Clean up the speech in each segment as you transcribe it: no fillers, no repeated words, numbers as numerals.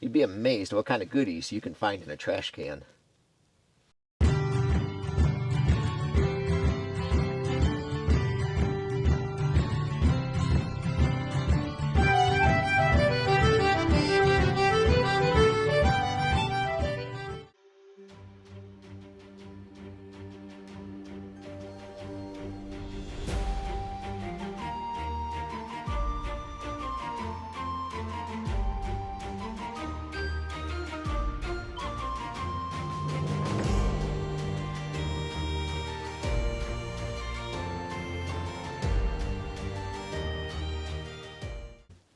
You'd be amazed what kind of goodies you can find in a trash can.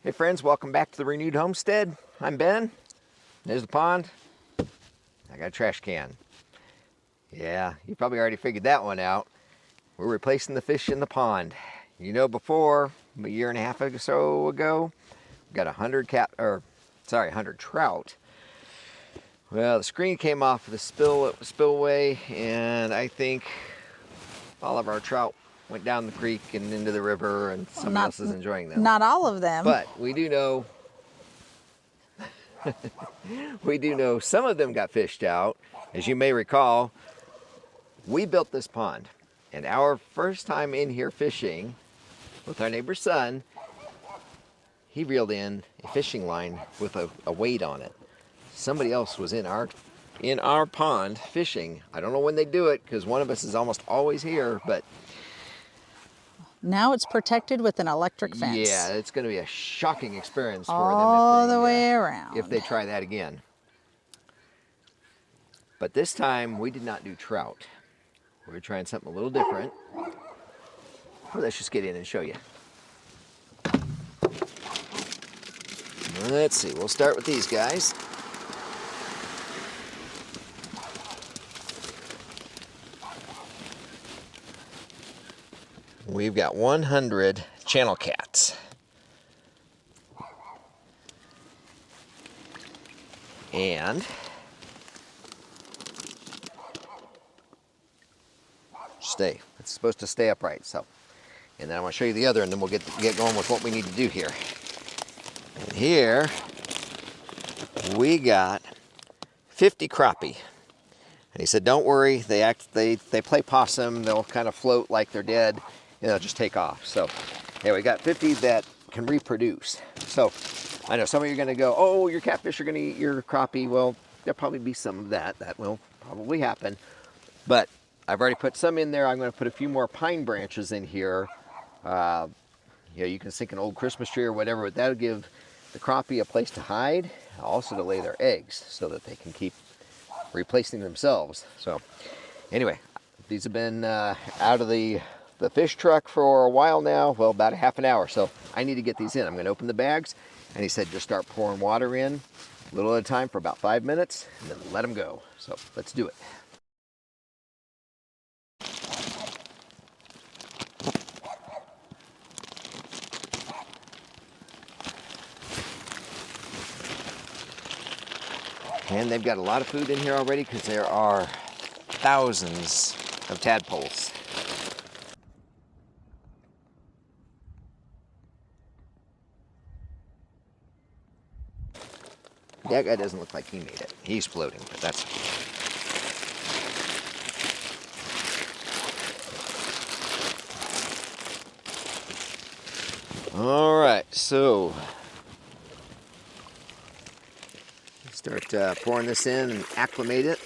Hey friends, welcome back to the Renewed Homestead. I'm Ben. There's the pond. I got a trash can. Yeah, you probably already figured that one out. We're replacing the fish in the pond. You know, before, a year and a half or so ago, we got 100 trout. Well, the screen came off of the spillway, and I think all of our trout went down the creek and into the river, and somebody else is enjoying them. Not all of them. But we do know, some of them got fished out. As you may recall, we built this pond, and our first time in here fishing with our neighbor's son, he reeled in a fishing line with a weight on it. Somebody else was in our pond fishing. I don't know when they do it, because one of us is almost always here, but now it's protected with an electric fence. yeah, it's going to be a shocking experience for them all the way around if they try that again. But this time we did not do trout. We're trying something a little different. Well, let's just get in and show you. Let's see, we'll start with these guys. We've got 100 channel cats. And it's supposed to stay upright. So, and then I'm going to show you the other, and then we'll get going with what we need to do here. And here we got 50 crappie. And he said, don't worry, they play possum, they'll kind of float like they're dead, and they'll just take off. So yeah, we got 50 that can reproduce. So I know some of you are going to go, oh, your catfish are going to eat your crappie. Well, there'll probably be some of that. That will probably happen. But I've already put some in there. I'm going to put a few more pine branches in here. You can sink an old Christmas tree or whatever, but that'll give the crappie a place to hide, also to lay their eggs so that they can keep replacing themselves. So anyway, these have been out of the fish truck for a while now, well, about a half an hour. So I need to get these in. I'm going to open the bags, and he said just start pouring water in a little at a time for about 5 minutes, and then let them go. So let's do it. And they've got a lot of food in here already, because there are thousands of tadpoles. That guy doesn't look like he made it. He's floating, but that's... All right, so start pouring this in and acclimate it.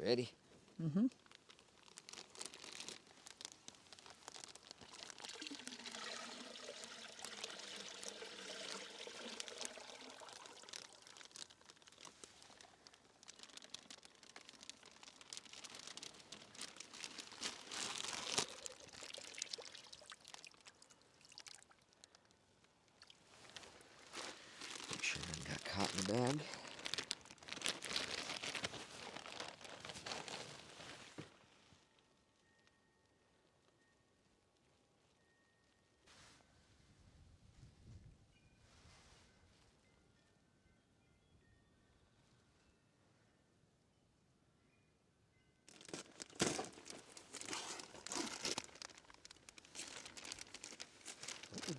Ready? Mm-hmm. Make sure I got caught in the bag.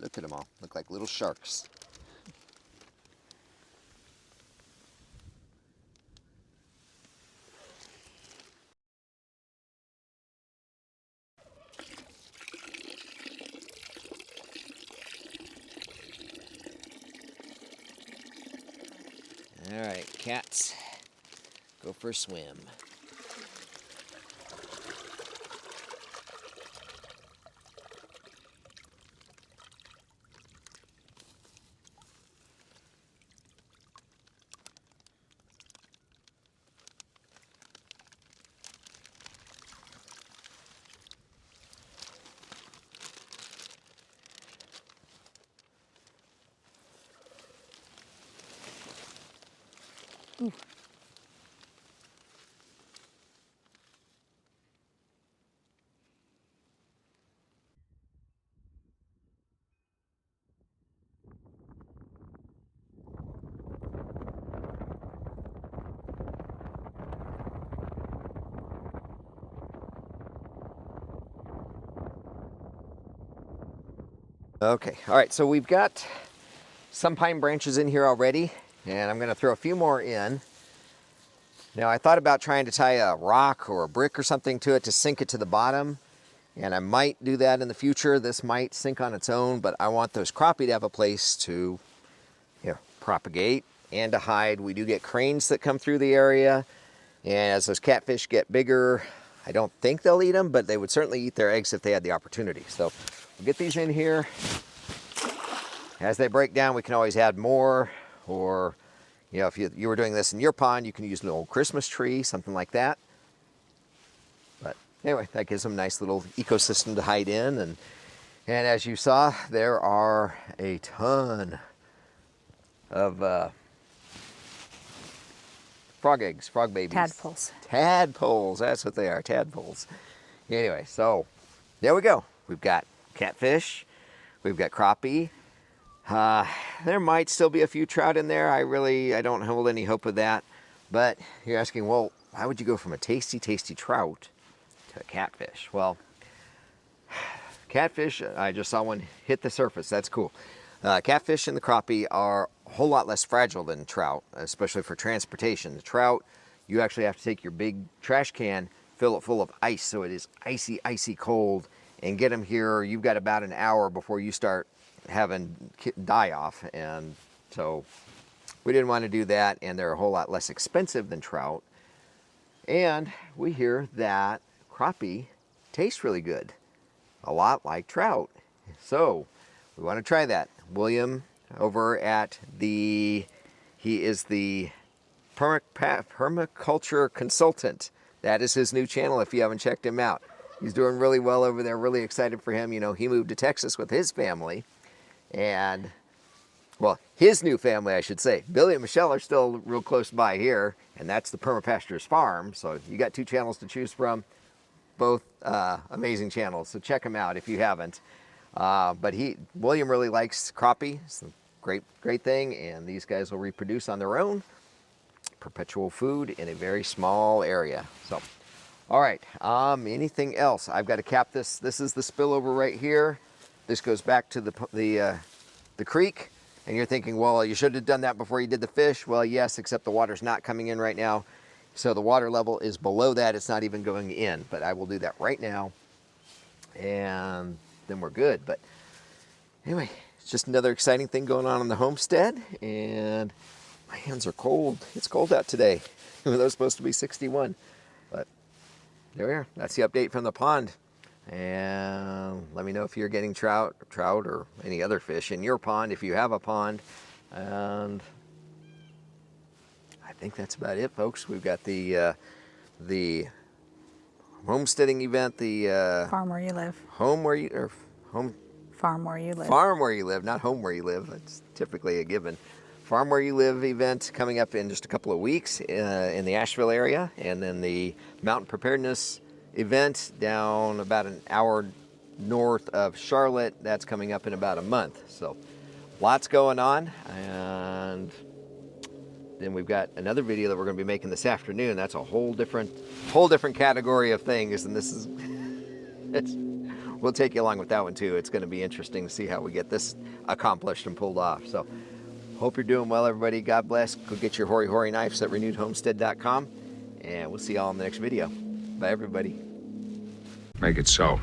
Look at them all. Look like little sharks. All right, cats, go for a swim. Ooh. Okay, all right, so we've got some pine branches in here already, and I'm gonna throw a few more in. Now I thought about trying to tie a rock or a brick or something to it to sink it to the bottom, and I might do that in the future. This might sink on its own, but I want those crappie to have a place to, you know, propagate and to hide. We do get cranes that come through the area, and as those catfish get bigger, I don't think they'll eat them, but they would certainly eat their eggs if they had the opportunity. So we'll get these in here. As they break down, we can always add more, or, you know, if you were doing this in your pond, you can use an old Christmas tree, something like that. But anyway, that gives them a nice little ecosystem to hide in. And as you saw, there are a ton of frog eggs, frog babies. Tadpoles. Tadpoles, that's what they are, tadpoles. Anyway, so there we go. We've got catfish, we've got crappie. There might still be a few trout in there. I don't hold any hope of that. But you're asking, well, why would you go from a tasty, tasty trout to a catfish? Well, catfish, I just saw one hit the surface. That's cool. Catfish and the crappie are a whole lot less fragile than trout, especially for transportation. The trout, you actually have to take your big trash can, fill it full of ice, so it is icy, icy cold, and get them here. You've got about an hour before you start having die off, and so we didn't want to do that, and they're a whole lot less expensive than trout. And we hear that crappie tastes really good, a lot like trout, so we want to try that. William over at he is the permaculture consultant. That is his new channel if you haven't checked him out. He's doing really well over there, really excited for him. You know, he moved to Texas with his family, and, well, his new family, I should say. Billy and Michelle are still real close by here, and that's the Permapastures Farm. So you got two channels to choose from, both amazing channels. So check them out if you haven't. But William really likes crappie. It's a great thing, and these guys will reproduce on their own. Perpetual food in a very small area. So, all right. Anything else? I've got to cap this. This is the spillover right here. This goes back to the creek, and you're thinking, well, you should have done that before you did the fish. Well, yes, except the water's not coming in right now, so the water level is below that. It's not even going in, but I will do that right now, and then we're good. But anyway, it's just another exciting thing going on the homestead, and my hands are cold. It's cold out today. It was supposed to be 61, but there we are. That's the update from the pond. And let me know if you're getting trout or any other fish in your pond, if you have a pond. And I think that's about it, folks. We've got the homesteading event, the Farm where you live. Farm where you live, not home where you live. That's typically a given. Farm Where You Live event coming up in just a couple of weeks in the Asheville area, and then the mountain preparedness event down about an hour north of Charlotte. That's coming up in about a month. So lots going on, and then we've got another video that we're going to be making this afternoon. That's a whole different category of things, and this is we'll take you along with that one too. It's going to be interesting to see how we get this accomplished and pulled off. So hope you're doing well, everybody. God bless. Go get your Hori Hori knives at renewedhomestead.com, and we'll see you all in the next video. Bye, everybody. Make it so.